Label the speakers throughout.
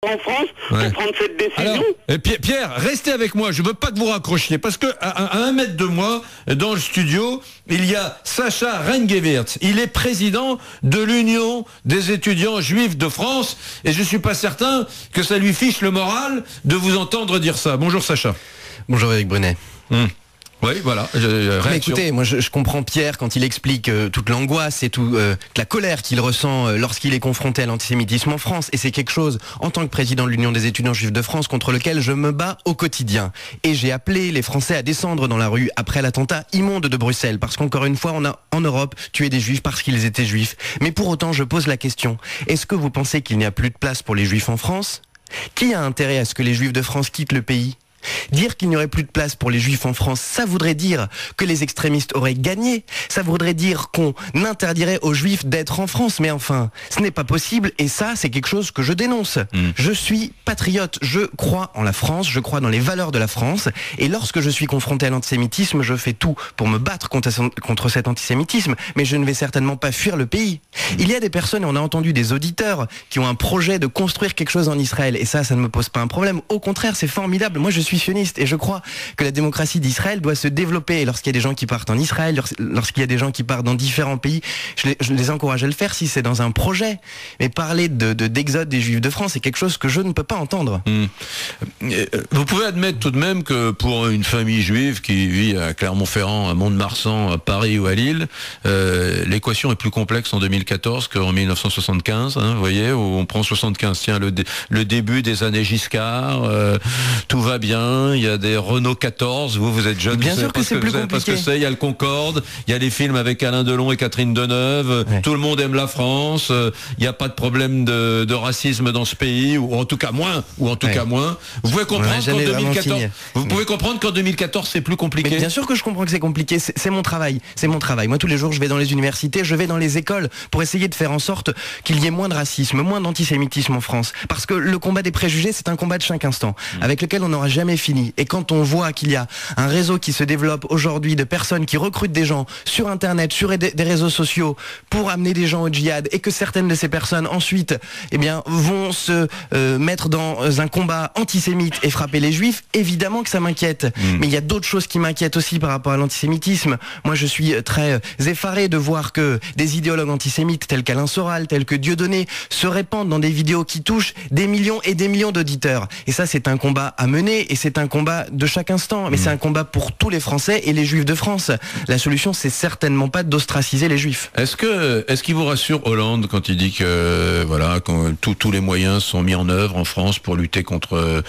Speaker 1: en France pour prendre cette décision.
Speaker 2: Alors, Pierre, restez avec moi, je veux pas que vous raccrochiez, parce que à 1 mètre de moi, dans le studio, il y a Sacha Rengevert. Il est président de l'Union des étudiants juifs de France, et je suis pas certain que ça lui fiche le moral de vous entendre dire ça. Bonjour Sacha.
Speaker 3: Bonjour Éric Brunet.
Speaker 2: Oui, voilà.
Speaker 3: Mais écoutez, moi je comprends Pierre quand il explique toute l'angoisse et toute la colère qu'il ressent lorsqu'il est confronté à l'antisémitisme en France. Et c'est quelque chose, en tant que président de l'Union des étudiants juifs de France, contre lequel je me bats au quotidien. Et j'ai appelé les Français à descendre dans la rue après l'attentat immonde de Bruxelles. Parce qu'encore une fois, on a en Europe tué des juifs parce qu'ils étaient juifs. Mais pour autant, je pose la question. Est-ce que vous pensez qu'il n'y a plus de place pour les juifs en France ? Qui a intérêt à ce que les juifs de France quittent le pays ? Dire qu'il n'y aurait plus de place pour les juifs en France, ça voudrait dire que les extrémistes auraient gagné. Ça voudrait dire qu'on interdirait aux juifs d'être en France. Mais enfin, ce n'est pas possible et ça, c'est quelque chose que je dénonce. Je suis patriote, je crois en la France, je crois dans les valeurs de la France. Et lorsque je suis confronté à l'antisémitisme, je fais tout pour me battre contre cet antisémitisme. Mais je ne vais certainement pas fuir le pays. Il y a des personnes, et on a entendu des auditeurs, qui ont un projet de construire quelque chose en Israël. Et ça ne me pose pas un problème. Au contraire, c'est formidable. Moi, je suis sioniste et je crois que la démocratie d'Israël doit se développer. Et lorsqu'il y a des gens qui partent en Israël, lorsqu'il y a des gens qui partent dans différents pays, je les encourage à le faire si c'est dans un projet. Mais parler d'exode des Juifs de France, c'est quelque chose que je ne peux pas entendre.
Speaker 2: Vous pouvez admettre tout de même que pour une famille juive qui vit à Clermont-Ferrand, à Mont-de-Marsan, à Paris ou à Lille, l'équation est plus complexe en 2014 qu'en 1975. Vous voyez, où on prend 75, tiens, le début des années Giscard, tout va bien. Il y a des Renault 14, vous êtes jeune.
Speaker 3: Bien sûr que c'est plus compliqué.
Speaker 2: Parce que il y a le Concorde, il y a les films avec Alain Delon et Catherine Deneuve, tout le monde aime la France, il n'y a pas de problème de racisme dans ce pays, ou en tout cas moins. Vous pouvez comprendre qu'en 2014 c'est plus compliqué.
Speaker 3: Mais bien sûr que je comprends que c'est compliqué, c'est mon travail. Moi tous les jours je vais dans les universités, je vais dans les écoles pour essayer de faire en sorte qu'il y ait moins de racisme, moins d'antisémitisme en France. Parce que le combat des préjugés, c'est un combat de chaque instant, avec lequel on n'aura jamais fini. Et quand on voit qu'il y a un réseau qui se développe aujourd'hui de personnes qui recrutent des gens sur Internet, sur des réseaux sociaux pour amener des gens au djihad, et que certaines de ces personnes ensuite vont se mettre dans un combat antisémite et frapper les juifs, évidemment que ça m'inquiète. Mais il y a d'autres choses qui m'inquiètent aussi par rapport à l'antisémitisme. Moi je suis très effaré de voir que des idéologues antisémites tels qu'Alain Soral, tels que Dieudonné se répandent dans des vidéos qui touchent des millions et des millions d'auditeurs. Et ça c'est un combat à mener et c'est un combat de chaque instant. Mais c'est un combat pour tous les Français et les Juifs de France. La solution c'est certainement pas d'ostraciser les Juifs.
Speaker 2: Est-ce qu'il vous rassure Hollande quand il dit que quand tous les moyens sont mis en œuvre en France pour lutter contre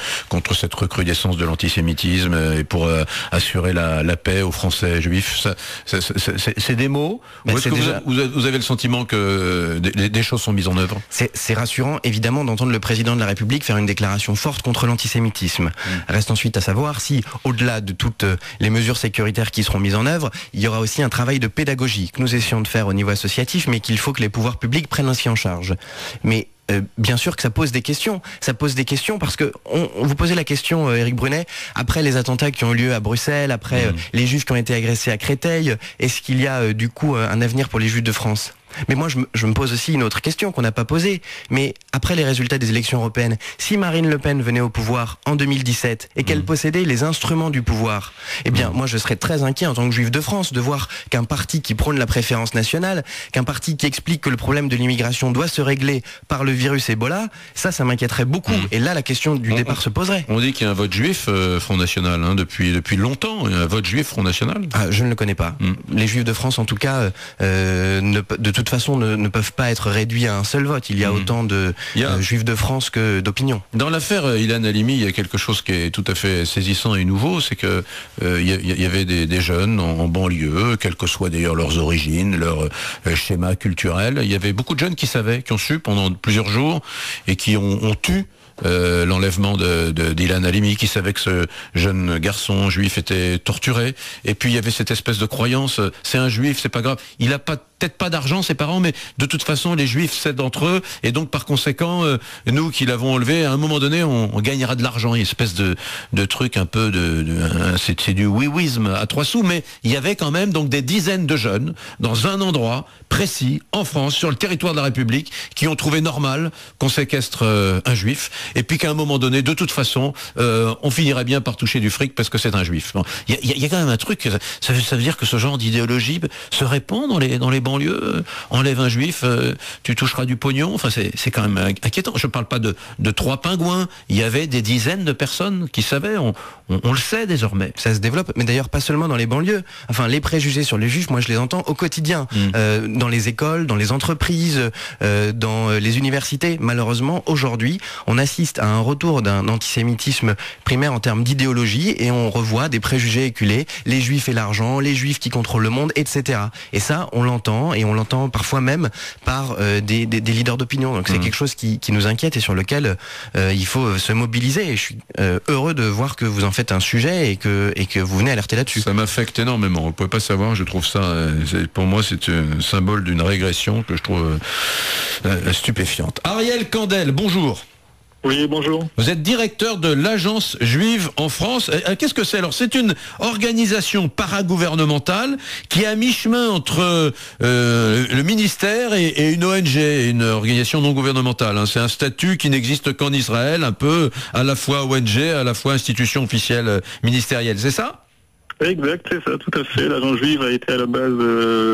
Speaker 2: cette recrudescence de l'antisémitisme et pour assurer la paix aux Français juifs? C'est des mots? Ou est-ce que vous avez le sentiment que des choses sont mises en œuvre?
Speaker 3: C'est rassurant évidemment d'entendre le président de la République faire une déclaration forte contre l'antisémitisme. Reste ensuite à savoir si, au-delà de toutes les mesures sécuritaires qui seront mises en œuvre, il y aura aussi un travail de pédagogie que nous essayons de faire au niveau associatif, mais qu'il faut que les pouvoirs publics prennent ainsi en charge. Mais bien sûr que ça pose des questions. Ça pose des questions parce que on vous posait la question, Éric Brunet, après les attentats qui ont eu lieu à Bruxelles, après les juifs qui ont été agressés à Créteil, est-ce qu'il y a du coup un avenir pour les juifs de France ? Mais moi, je me pose aussi une autre question qu'on n'a pas posée. Mais après les résultats des élections européennes, si Marine Le Pen venait au pouvoir en 2017 et qu'elle possédait les instruments du pouvoir, eh bien, moi, je serais très inquiet en tant que juif de France de voir qu'un parti qui prône la préférence nationale, qu'un parti qui explique que le problème de l'immigration doit se régler par le virus Ebola, ça m'inquiéterait beaucoup. Et là, la question du départ se poserait.
Speaker 2: On dit qu'il y a un vote juif Front National, depuis longtemps. Il y a un vote juif Front National.
Speaker 3: Je ne le connais pas. Les juifs de France, en tout cas, de toute façon ne peuvent pas être réduits à un seul vote. Il y a autant de juifs de France que d'opinion.
Speaker 2: Dans l'affaire Ilan Halimi, il y a quelque chose qui est tout à fait saisissant et nouveau, c'est que il y avait des jeunes en banlieue, quelles que soient d'ailleurs leurs origines, leur schéma culturel. Il y avait beaucoup de jeunes qui ont su pendant plusieurs jours et qui ont tu l'enlèvement d'Ilan Halimi, qui savait que ce jeune garçon juif était torturé. Et puis il y avait cette espèce de croyance, c'est un juif, c'est pas grave. Il n'a pas peut-être pas d'argent ses parents, mais de toute façon les Juifs cèdent entre eux, et donc par conséquent nous qui l'avons enlevé, à un moment donné on gagnera de l'argent, une espèce de truc un peu c'est du oui-wisme à 3 sous, mais il y avait quand même donc des dizaines de jeunes dans un endroit précis en France, sur le territoire de la République, qui ont trouvé normal qu'on séquestre un juif, et puis qu'à un moment donné, de toute façon, on finirait bien par toucher du fric parce que c'est un juif. Il y a quand même un truc, ça veut dire que ce genre d'idéologie se répand dans les banlieues. Enlève un juif, tu toucheras du pognon. Enfin, c'est quand même inquiétant. Je parle pas de 3 pingouins. Il y avait des dizaines de personnes qui savaient. On le sait désormais.
Speaker 3: Ça se développe, mais d'ailleurs pas seulement dans les banlieues. Enfin, les préjugés sur les juifs, moi je les entends au quotidien. Dans les écoles, dans les entreprises, dans les universités. Malheureusement, aujourd'hui, on assiste à un retour d'un antisémitisme primaire en termes d'idéologie, et on revoit des préjugés éculés, les juifs et l'argent, les juifs qui contrôlent le monde, etc. Et ça, on l'entend, et on l'entend parfois même par des leaders d'opinion. Donc c'est quelque chose qui nous inquiète et sur lequel il faut se mobiliser. Et je suis heureux de voir que vous en faites un sujet et que vous venez alerter là-dessus.
Speaker 2: Ça m'affecte énormément. Vous pouvez pas savoir, je trouve ça, pour moi, c'est un symbole d'une régression que je trouve stupéfiante. Ariel Kandel, bonjour.
Speaker 1: Oui, bonjour.
Speaker 2: Vous êtes directeur de l'Agence juive en France. Qu'est-ce que c'est? Alors, c'est une organisation paragouvernementale qui est à mi-chemin entre le ministère et une ONG, une organisation non gouvernementale. C'est un statut qui n'existe qu'en Israël, un peu à la fois ONG, à la fois institution officielle ministérielle. C'est ça?
Speaker 1: Exact, c'est ça, tout à fait. L'Agence juive a été à la base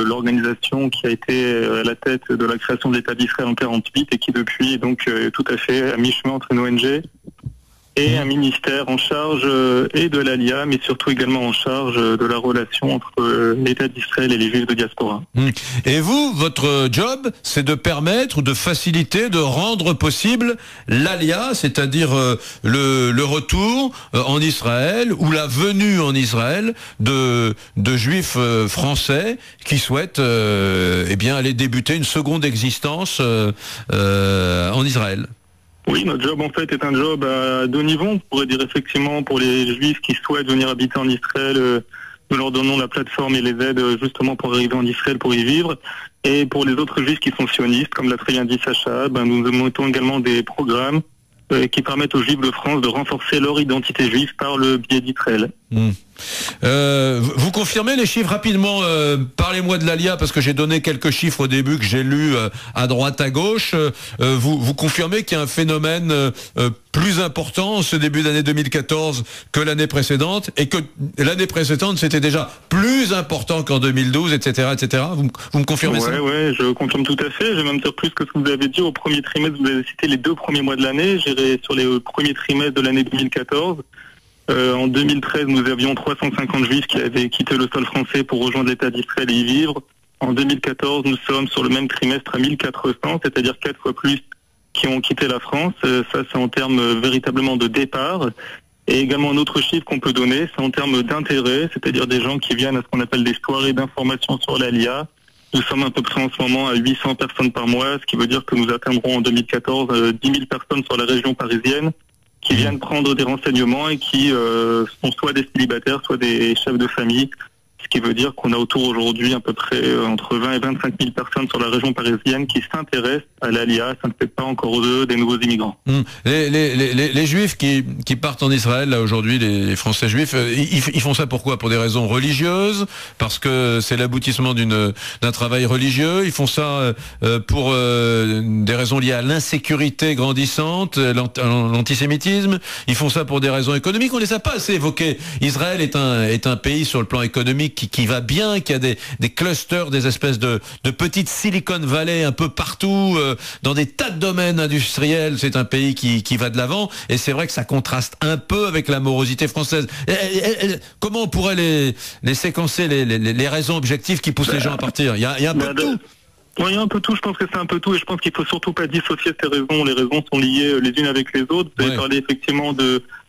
Speaker 1: l'organisation qui a été à la tête de la création de l'État d'Israël en 1948 et qui depuis est donc tout à fait à mi-chemin entre une ONG et un ministère en charge et de l'ALIA, mais surtout également en charge de la relation entre l'État d'Israël et les Juifs de diaspora.
Speaker 2: Et vous, votre job, c'est de permettre ou de faciliter, de rendre possible l'ALIA, c'est-à-dire le retour en Israël ou la venue en Israël de Juifs français qui souhaitent aller débuter une seconde existence en Israël.
Speaker 1: Oui, notre job en fait est un job à 2 niveaux. On pourrait dire effectivement pour les Juifs qui souhaitent venir habiter en Israël, nous leur donnons la plateforme et les aides justement pour arriver en Israël pour y vivre. Et pour les autres Juifs qui sont sionistes, comme l'a très bien dit Sacha, nous mettons également des programmes qui permettent aux Juifs de France de renforcer leur identité juive par le biais d'Israël.
Speaker 2: Vous confirmez les chiffres rapidement, parlez-moi de l'ALIA parce que j'ai donné quelques chiffres au début que j'ai lus à droite à gauche. Vous confirmez qu'il y a un phénomène plus important en ce début d'année 2014 que l'année précédente, et que l'année précédente c'était déjà plus important qu'en 2012, etc. etc. Vous me confirmez ça?
Speaker 1: Oui, je confirme tout à fait. Je vais même dire plus que ce que vous avez dit au premier trimestre. Vous avez cité les 2 premiers mois de l'année. J'irai sur les premiers trimestres de l'année 2014. En 2013, nous avions 350 Juifs qui avaient quitté le sol français pour rejoindre l'État d'Israël et y vivre. En 2014, nous sommes sur le même trimestre à 1400, c'est-à-dire 4 fois plus qui ont quitté la France. Ça, c'est en termes véritablement de départ. Et également un autre chiffre qu'on peut donner, c'est en termes d'intérêt, c'est-à-dire des gens qui viennent à ce qu'on appelle des soirées d'information sur l'ALIA. Nous sommes à peu près en ce moment à 800 personnes par mois, ce qui veut dire que nous atteindrons en 2014 10 000 personnes sur la région parisienne qui viennent prendre des renseignements et qui sont soit des célibataires, soit des chefs de famille. Ce qui veut dire qu'on a autour aujourd'hui à peu près entre 20 et 25 000 personnes sur la région parisienne qui s'intéressent à l'ALIA. Ça ne fait pas encore d'eux des nouveaux immigrants.
Speaker 2: Les Juifs qui partent en Israël, là aujourd'hui, les Français Juifs, ils font ça pourquoi? Pour des raisons religieuses? Parce que c'est l'aboutissement d'un travail religieux? Ils font ça pour des raisons liées à l'insécurité grandissante, l'antisémitisme? Ils font ça pour des raisons économiques? On les a pas assez évoquées. Israël est un pays sur le plan économique qui va bien, qui a des clusters, des espèces de petites Silicon Valley un peu partout, dans des tas de domaines industriels. C'est un pays qui va de l'avant, et c'est vrai que ça contraste un peu avec la morosité française. Comment on pourrait les séquencer, les raisons objectives qui poussent les gens à partir? Il y a un peu de tout.
Speaker 1: Oui, il y a un peu tout, je pense que c'est un peu tout, et je pense qu'il faut surtout pas dissocier ces raisons. Les raisons sont liées les unes avec les autres. Vous avez parlé effectivement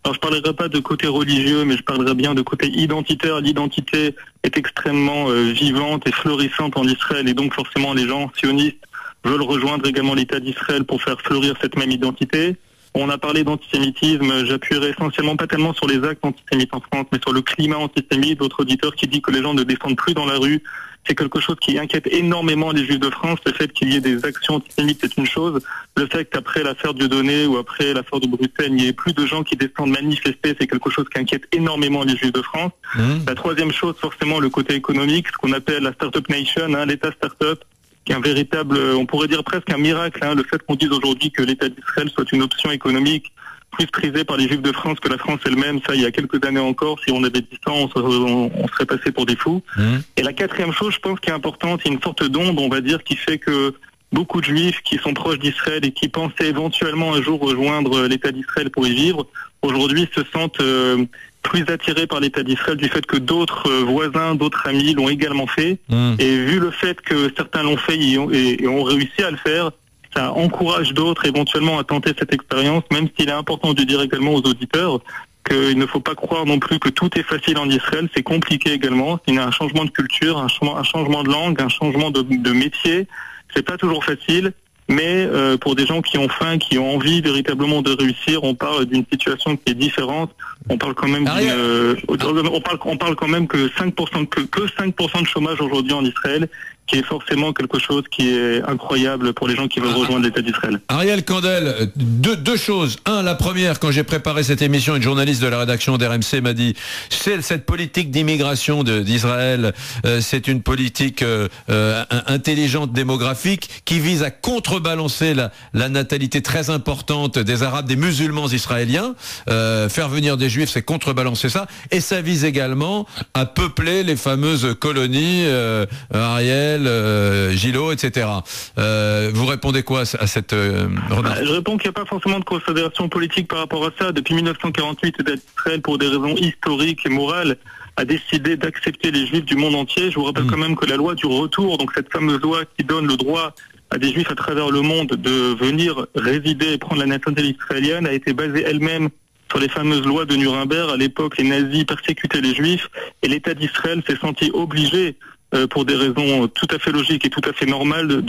Speaker 1: alors je parlerai pas de côté religieux, mais je parlerai bien de côté identitaire. L'identité est extrêmement vivante et florissante en Israël, et donc forcément les gens sionistes veulent rejoindre également l'État d'Israël pour faire fleurir cette même identité. On a parlé d'antisémitisme, j'appuierai essentiellement pas tellement sur les actes antisémites en France, mais sur le climat antisémite. Votre auditeur qui dit que les gens ne descendent plus dans la rue, c'est quelque chose qui inquiète énormément les Juifs de France. Le fait qu'il y ait des actions antisémites, c'est une chose. Le fait qu'après l'affaire Dieudonné ou après l'affaire de Bruxelles, il n'y ait plus de gens qui descendent manifester, c'est quelque chose qui inquiète énormément les Juifs de France. La troisième chose, forcément, le côté économique, ce qu'on appelle la Startup Nation, l'État Startup, qui est un véritable, on pourrait dire presque un miracle, le fait qu'on dise aujourd'hui que l'État d'Israël soit une option économique plus prisée par les Juifs de France que la France elle-même, ça il y a quelques années encore, si on avait 10 ans, on serait passé pour des fous. Et la quatrième chose, je pense, qui est importante, c'est une sorte d'onde, on va dire, qui fait que beaucoup de Juifs qui sont proches d'Israël et qui pensaient éventuellement un jour rejoindre l'État d'Israël pour y vivre, aujourd'hui se sentent plus attirés par l'État d'Israël du fait que d'autres voisins, d'autres amis l'ont également fait. Et vu le fait que certains l'ont fait et ont réussi à le faire, ça encourage d'autres éventuellement à tenter cette expérience, même s'il est important de dire également aux auditeurs qu'il ne faut pas croire non plus que tout est facile en Israël, c'est compliqué également. Il y a un changement de culture, un changement de langue, un changement de métier. C'est pas toujours facile, mais pour des gens qui ont faim, qui ont envie véritablement de réussir, on parle d'une situation qui est différente. On parle quand même on parle quand même que 5% de chômage aujourd'hui en Israël, qui est forcément quelque chose qui est incroyable pour les gens qui veulent rejoindre l'État d'Israël.
Speaker 2: Ariel Kandel, deux choses. La première, quand j'ai préparé cette émission, une journaliste de la rédaction d'RMC m'a dit, cette politique d'immigration d'Israël, c'est une politique intelligente démographique qui vise à contrebalancer la natalité très importante des Arabes, des musulmans israéliens. Faire venir des Juifs, c'est contrebalancer ça. Et ça vise également à peupler les fameuses colonies, Ariel, Gillot, etc. Vous répondez quoi à cette remarque?
Speaker 1: Je réponds qu'il n'y a pas forcément de considération politique par rapport à ça. Depuis 1948, l'État d'Israël, pour des raisons historiques et morales, a décidé d'accepter les Juifs du monde entier. Je vous rappelle quand même que la loi du retour, donc cette fameuse loi qui donne le droit à des Juifs à travers le monde de venir résider et prendre la nationalité israélienne, a été basée elle-même sur les fameuses lois de Nuremberg. À l'époque, les nazis persécutaient les Juifs et l'État d'Israël s'est senti obligé, pour des raisons tout à fait logiques et tout à fait normales,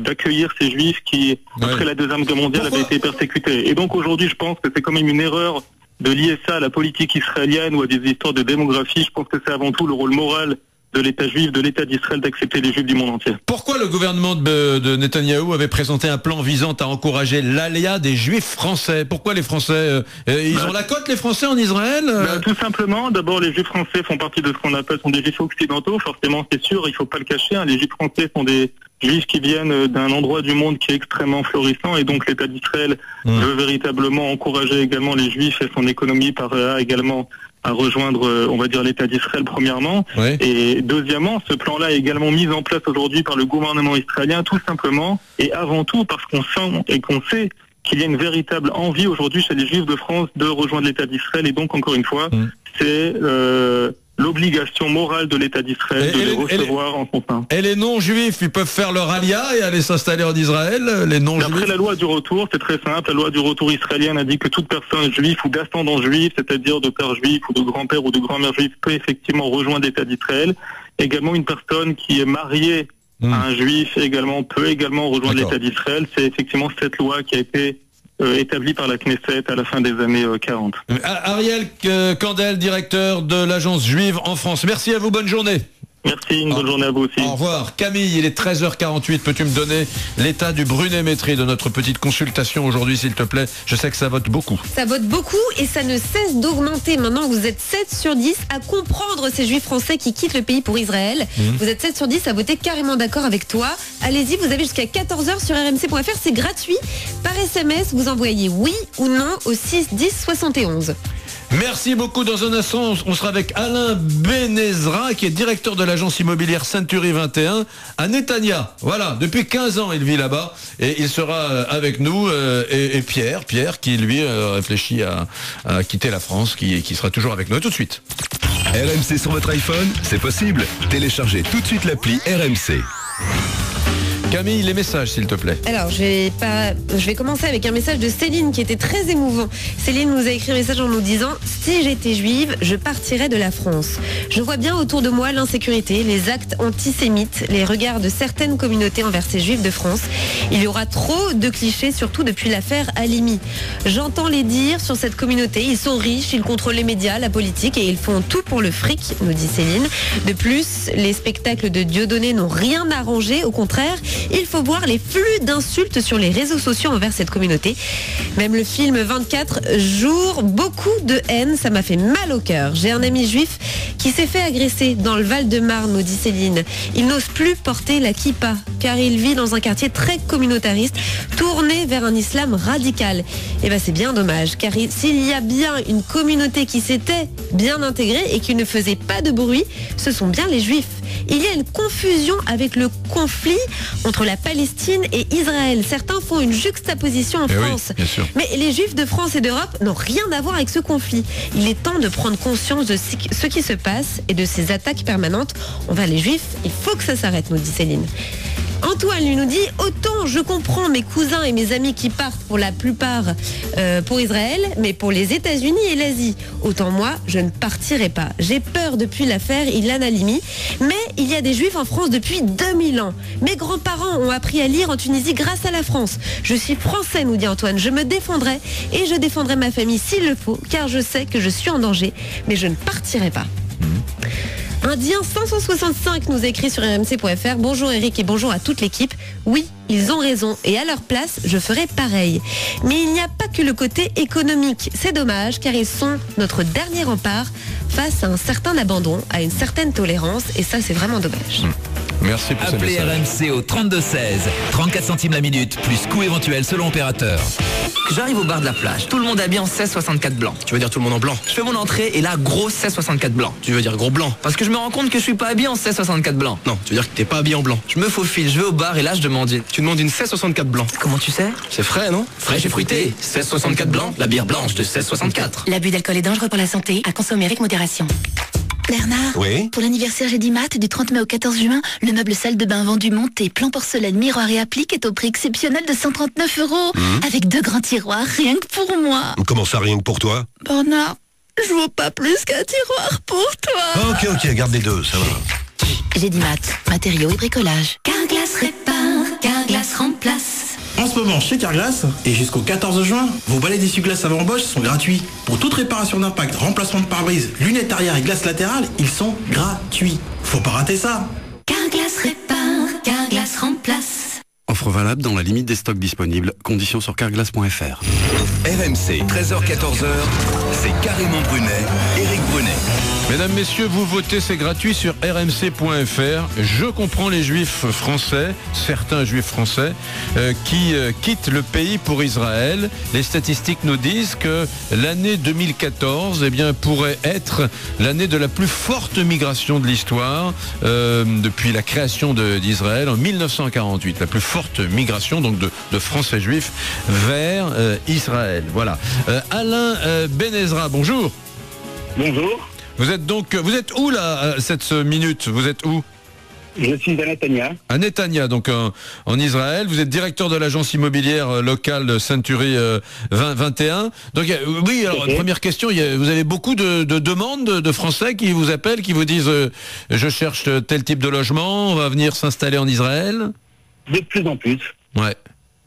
Speaker 1: d'accueillir ces Juifs qui, après la Deuxième Guerre mondiale, avaient été persécutés. Et donc aujourd'hui, je pense que c'est quand même une erreur de lier ça à la politique israélienne ou à des histoires de démographie. Je pense que c'est avant tout le rôle moral de l'État juif, de l'État d'Israël d'accepter les Juifs du monde entier.
Speaker 2: Pourquoi le gouvernement de Netanyahou avait présenté un plan visant à encourager l'aléa des Juifs français? Pourquoi les Français, ils ont la cote, les Français, en Israël?
Speaker 1: Tout simplement, d'abord les Juifs français font partie de ce qu'on appelle, sont des Juifs occidentaux, forcément c'est sûr, il faut pas le cacher, les Juifs français sont des Juifs qui viennent d'un endroit du monde qui est extrêmement florissant, et donc l'État d'Israël veut véritablement encourager également les Juifs et son économie par là également à rejoindre, on va dire, l'État d'Israël premièrement. Et deuxièmement, ce plan-là est également mis en place aujourd'hui par le gouvernement israélien, tout simplement, et avant tout parce qu'on sent et qu'on sait qu'il y a une véritable envie aujourd'hui chez les Juifs de France de rejoindre l'État d'Israël. Et donc, encore une fois, c'est l'obligation morale de l'État d'Israël de les recevoir en son sein.
Speaker 2: Et les non-juifs, ils peuvent faire leur alia et aller s'installer en Israël, les non-juifs?
Speaker 1: Après la loi du retour, c'est très simple. La loi du retour israélienne indique que toute personne juive ou d'ascendant juif, c'est-à-dire de père juif ou de grand-père ou de grand-mère juif, peut effectivement rejoindre l'État d'Israël. Également, une personne qui est mariée à un juif également peut également rejoindre l'État d'Israël. C'est effectivement cette loi qui a été établi par la Knesset à la fin des années 40.
Speaker 2: Ariel Kandel, directeur de l'agence juive en France. Merci à vous, bonne journée.
Speaker 1: Merci, une bonne journée à vous aussi.
Speaker 2: Au revoir. Camille, il est 13h48. Peux-tu me donner l'état du Brunet-Métry de notre petite consultation aujourd'hui, s'il te plaît? Je sais que ça vote beaucoup.
Speaker 4: Ça vote beaucoup et ça ne cesse d'augmenter. Maintenant, vous êtes 7 sur 10 à comprendre ces Juifs français qui quittent le pays pour Israël. Vous êtes 7 sur 10 à voter carrément d'accord avec toi. Allez-y, vous avez jusqu'à 14h sur rmc.fr. C'est gratuit. Par SMS, vous envoyez oui ou non au 6 10 71.
Speaker 2: Merci beaucoup. Dans un instant, on sera avec Alain Benezra, qui est directeur de l'agence immobilière Century 21 à Netanya. Voilà, depuis 15 ans, il vit là-bas et il sera avec nous. Et Pierre, qui lui réfléchit à quitter la France, qui sera toujours avec nous. À tout de suite.
Speaker 5: RMC sur votre iPhone, c'est possible. Téléchargez tout de suite l'appli RMC.
Speaker 2: Camille, les messages, s'il te plaît.
Speaker 4: Alors, je vais commencer avec un message de Céline qui était très émouvant. Céline nous a écrit un message en nous disant « Si j'étais juive, je partirais de la France. Je vois bien autour de moi l'insécurité, les actes antisémites, les regards de certaines communautés envers ces juifs de France. Il y aura trop de clichés, surtout depuis l'affaire Halimi. J'entends les dires sur cette communauté. Ils sont riches, ils contrôlent les médias, la politique et ils font tout pour le fric, nous dit Céline. De plus, les spectacles de Dieudonné n'ont rien arrangé. Au contraire, il faut voir les flux d'insultes sur les réseaux sociaux envers cette communauté. Même le film 24 jours, beaucoup de haine, ça m'a fait mal au cœur. J'ai un ami juif qui s'est fait agresser dans le Val-de-Marne, nous dit Céline. Il n'ose plus porter la kippa car il vit dans un quartier très communautariste tourné vers un islam radical. Et c'est bien dommage car s'il y a bien une communauté qui s'était bien intégrée et qui ne faisait pas de bruit, ce sont bien les juifs. Il y a une confusion avec le conflit entre la Palestine et Israël. Certains font une juxtaposition en France.
Speaker 2: Oui, bien sûr.
Speaker 4: Mais les juifs de France et d'Europe n'ont rien à voir avec ce conflit. Il est temps de prendre conscience de ce qui se passe et de ces attaques permanentes envers les juifs. Il faut que ça s'arrête, nous dit Céline. Antoine lui nous dit « Autant je comprends mes cousins et mes amis qui partent pour la plupart pour Israël, mais pour les États-Unis et l'Asie, autant moi, je ne partirai pas. J'ai peur depuis l'affaire Ilan Halimi, mais il y a des Juifs en France depuis 2000 ans. Mes grands-parents ont appris à lire en Tunisie grâce à la France. Je suis français, nous dit Antoine. Je me défendrai et je défendrai ma famille s'il le faut, car je sais que je suis en danger, mais je ne partirai pas. » Indien 565 nous a écrit sur rmc.fr. Bonjour Eric et bonjour à toute l'équipe. Oui, ils ont raison et à leur place, je ferai pareil. Mais il n'y a pas que le côté économique. C'est dommage car ils sont notre dernier rempart face à un certain abandon, à une certaine tolérance et ça c'est vraiment dommage.
Speaker 2: Merci pour ce
Speaker 5: Appelez
Speaker 2: message.
Speaker 5: RMC au 3216, 34 centimes la minute, plus coût éventuel selon opérateur.
Speaker 6: J'arrive au bar de la plage, tout le monde habillé en 1664 blanc.
Speaker 3: Tu veux dire tout le monde en blanc?
Speaker 6: Je fais mon entrée et là, gros 1664 blanc.
Speaker 3: Tu veux dire gros blanc?
Speaker 6: Parce que je me rends compte que je suis pas habillé en 1664 blanc.
Speaker 3: Non, tu veux dire que t'es pas habillé en blanc.
Speaker 6: Je me faufile, je vais au bar et là je demande une.
Speaker 3: Tu demandes une 1664 blanc.
Speaker 6: Comment tu sais?
Speaker 3: C'est frais, non?
Speaker 6: Fraîche et fruitée, 1664 blanc, la bière blanche de 1664.
Speaker 7: L'abus d'alcool est dangereux pour la santé, à consommer avec modération. Bernard,
Speaker 8: Oui.
Speaker 7: pour l'anniversaire Gédimat du 30 mai au 14 juin, le meuble salle de bain vendu monté, plan porcelaine, miroir et applique est au prix exceptionnel de 139 €, avec 2 grands tiroirs, rien que pour moi.
Speaker 8: Comment ça, rien que pour toi?
Speaker 7: Bernard, je vaux pas plus qu'un tiroir pour toi.
Speaker 8: Ok, garde les deux, ça va.
Speaker 7: Gédimat, matériaux et bricolage. Carglass répare, Carglass remplace.
Speaker 9: En ce moment, chez Carglass, et jusqu'au 14 juin, vos balais d'essuie-glace avant embauche sont gratuits. Pour toute réparation d'impact, remplacement de pare-brise, lunettes arrière et glace latérale, ils sont gratuits. Faut pas rater ça.
Speaker 7: Carglass répare, Carglass remplace.
Speaker 10: Offre valable dans la limite des stocks disponibles. Conditions sur carglass.fr.
Speaker 5: RMC, 13h-14h, c'est Carrément Brunet, Éric Brunet.
Speaker 2: Mesdames, messieurs, vous votez, c'est gratuit sur rmc.fr. Je comprends les juifs français, certains juifs français, qui quittent le pays pour Israël. Les statistiques nous disent que l'année 2014 pourrait être l'année de la plus forte migration de l'histoire depuis la création d'Israël en 1948. La plus forte migration donc de Français juifs vers Israël. Voilà. Alain Benezra, bonjour.
Speaker 1: Bonjour.
Speaker 2: Vous êtes où là, cette minute? Vous êtes où?
Speaker 1: Je suis à Netanya.
Speaker 2: À Netanya, donc en Israël. Vous êtes directeur de l'agence immobilière locale Century 21. Donc oui, alors première question, vous avez beaucoup de demandes de Français qui vous appellent, qui vous disent je cherche tel type de logement, on va venir s'installer en Israël?
Speaker 1: De plus en plus.
Speaker 2: Ouais.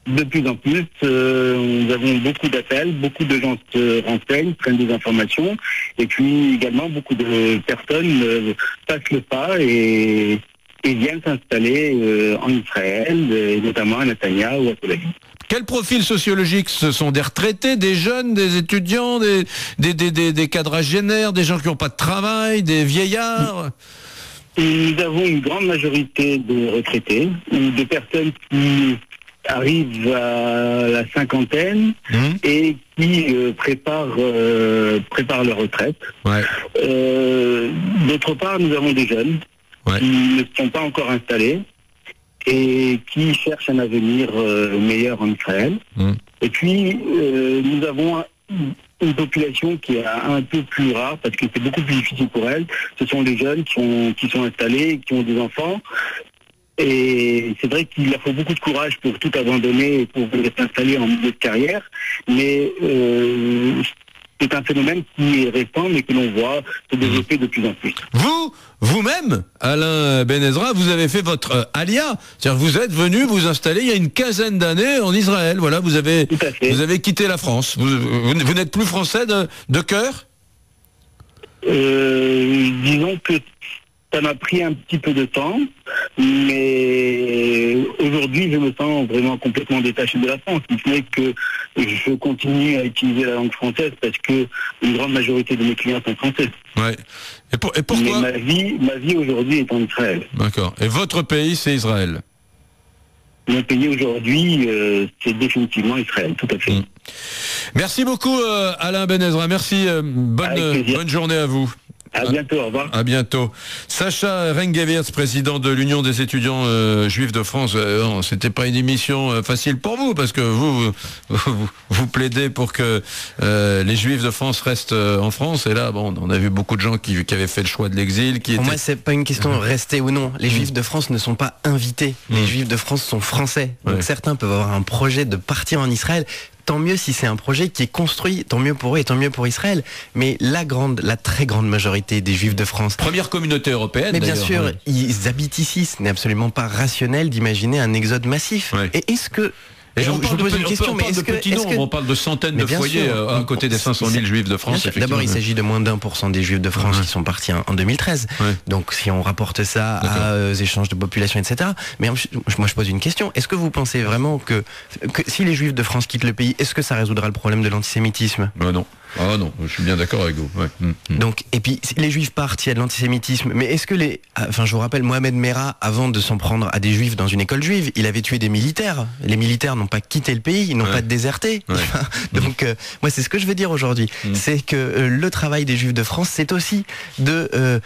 Speaker 1: De plus en plus, nous avons beaucoup d'appels, beaucoup de gens se renseignent, prennent des informations, et puis également beaucoup de personnes passent le pas et viennent s'installer en Israël, et notamment à Netanya ou à Tel Aviv.
Speaker 2: Quel profil sociologique? Ce sont des retraités, des jeunes, des étudiants, des quadragénaires, des gens qui n'ont pas de travail, des vieillards?
Speaker 1: Nous avons une grande majorité de retraités, ou de personnes qui arrivent à la cinquantaine et qui préparent leur retraite.
Speaker 2: Ouais.
Speaker 1: D'autre part, nous avons des jeunes qui ne sont pas encore installés et qui cherchent un avenir meilleur en Israël. Et puis, nous avons une population qui est un peu plus rare parce que c'est beaucoup plus difficile pour elle. Ce sont les jeunes qui sont installés, qui ont des enfants
Speaker 11: Et c'est vrai qu'il faut beaucoup de courage pour tout abandonner et pour venir s'installer en milieu de carrière, mais c'est un phénomène qui est récent mais que l'on voit se développer de plus en plus.
Speaker 2: Vous-même, Alain Benezra, vous avez fait votre alia, c'est-à-dire vous êtes venu vous installer il y a une quinzaine d'années en Israël. Voilà, vous avez quitté la France. Vous n'êtes plus français de cœur?
Speaker 11: Disons que ça m'a pris un petit peu de temps, mais aujourd'hui je me sens vraiment complètement détaché de la France. Si ce n'est que je continue à utiliser la langue française parce que une grande majorité de mes clients sont français.
Speaker 2: Ouais. Et pourquoi?
Speaker 11: Mais ma vie aujourd'hui est en Israël.
Speaker 2: D'accord. Et votre pays, c'est Israël?
Speaker 11: Mon pays aujourd'hui, c'est définitivement Israël, tout à fait.
Speaker 2: Merci beaucoup Alain Benezra, merci, bonne journée à vous.
Speaker 11: À bientôt, au revoir.
Speaker 2: À bientôt. Sacha Rengeviertz, président de l'Union des étudiants juifs de France. C'était pas une émission facile pour vous, parce que vous plaidez pour que les juifs de France restent en France. Et là, bon, on a vu beaucoup de gens qui avaient fait le choix de l'exil.
Speaker 3: Pour moi, c'est pas une question de rester ou non. Les juifs de France ne sont pas invités. Les juifs de France sont français. Donc certains peuvent avoir un projet de partir en Israël. Tant mieux si c'est un projet qui est construit, tant mieux pour eux et tant mieux pour Israël. Mais la très grande majorité des Juifs de France...
Speaker 2: Première communauté européenne,
Speaker 3: mais bien sûr, ils habitent ici. Ce n'est absolument pas rationnel d'imaginer un exode massif.
Speaker 2: Ouais.
Speaker 3: Et est-ce que...
Speaker 2: Je vous pose une question, mais on parle de centaines de foyers à côté des 500 000 juifs de France.
Speaker 3: D'abord, il s'agit de moins d'1% des juifs de France qui sont partis en 2013. Donc, si on rapporte ça aux échanges de population, etc. Mais moi, je pose une question. Est-ce que vous pensez vraiment que si les juifs de France quittent le pays, est-ce que ça résoudra le problème de l'antisémitisme?
Speaker 2: Non. Ah non, je suis bien d'accord avec vous.
Speaker 3: Donc, et puis, si les juifs partent, il y a de l'antisémitisme. Mais est-ce que je vous rappelle, Mohamed Merah, avant de s'en prendre à des juifs dans une école juive, il avait tué des militaires. Les militaires n'ont pas quitté le pays, ils n'ont pas déserté. Donc, moi, c'est ce que je veux dire aujourd'hui. C'est que le travail des juifs de France, c'est aussi de,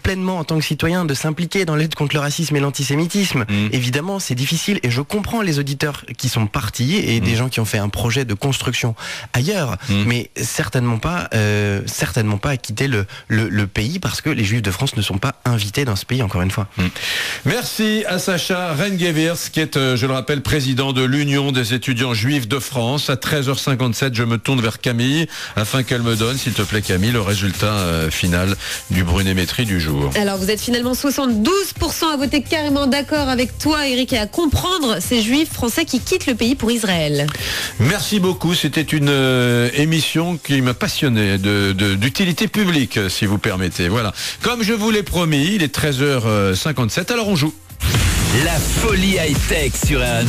Speaker 3: pleinement, en tant que citoyen, de s'impliquer dans l'aide contre le racisme et l'antisémitisme. Évidemment, c'est difficile et je comprends les auditeurs qui sont partis et des gens qui ont fait un projet de construction ailleurs. Mais certainement pas à quitter le pays parce que les juifs de France ne sont pas invités dans ce pays, encore une fois.
Speaker 2: Merci à Sacha Rengeviertz, qui est, je le rappelle, président de l'Union des étudiants juifs de France. À 13h57, je me tourne vers Camille afin qu'elle me donne, s'il te plaît Camille, le résultat final du brunémétrie du jour.
Speaker 4: Alors vous êtes finalement 72% à voter carrément d'accord avec toi, Eric, et à comprendre ces juifs français qui quittent le pays pour Israël.
Speaker 2: Merci beaucoup, c'était une émission qui m'a passionné d'utilité publique, si vous permettez. Voilà. Comme je vous l'ai promis, il est 13h57, alors on joue.
Speaker 5: La folie high-tech sur RMC.